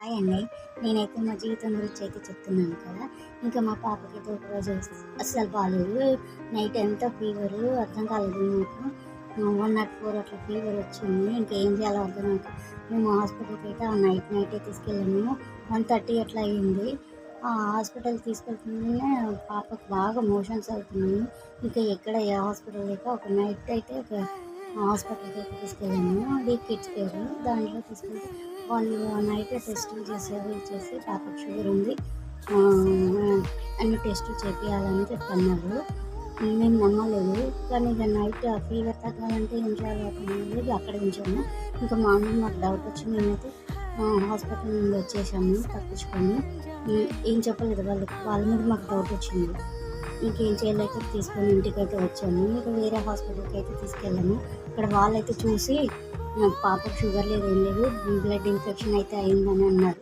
Hi అండి. నేనైతే మా జీవితం గురించి అయితే చెప్తున్నాను కదా! ఇంకా మా పాపకైతే ఒకరోజు అస్సలు బాలేదు. నైట్ అంతా ఫీవరు అర్థం కాలేదు నాకు. 104 అట్లా ఫీవర్ వచ్చింది. ఇంకేం చేయాలో అర్థం కాక మేము హాస్పిటల్‌కైతే ఆ నైటే తీసుకెళ్ళాము. 1:30 అట్లా అయింది. ఆ హాస్పిటల్ తీసుకెళ్తుంటేనే పాపకు బాగా మోషన్స్ అవుతున్నాయి. ఇంకా ఎక్కడ ఏ హాస్పిటల్ లేక ఒక నైట్ అయితే ఒక హాస్పిటల్‌కైతే తీసుకెళ్ళాము. అది కిడ్స్ కేర్. దాంట్లో తీసుకెళ్తే వాళ్ళు నైటే టెస్టులు చేసారు. చేసి పాపకి షుగర్ ఉంది. అన్ని టెస్టులు చేపియాలని చెప్పన్నారు. మేము నమ్మలేదు. కానీ ఇక నైట్ ఆ ఫీవర్ తగ్గాలంటే ఏం చేయాలో అర్థం కాలేదు. అక్కడే ఉంచాము. ఇంకా మార్నింగ్ మాకు డౌట్ వచ్చి మేమైతే హాస్పిటల్ నుండి వచ్చేసాము తప్పించుకొని. ఏం చెప్పలేదు వాళ్ళకి. వాళ్ళ మీద మాకు డౌట్ వచ్చింది. ఇంకేం చేయలేక తీసుకొని ఇంటికైతే వచ్చాము. ఇక వేరే హాస్పిటల్‌కి అయితే తీసుకెళ్ళాము. అక్కడ వాళ్ళైతే చూసి పాపకు షుగర్ లేదు, ఏం లేదు, బ్లడ్ ఇన్ఫెక్షన్ అయితే అయిందని అన్నారు.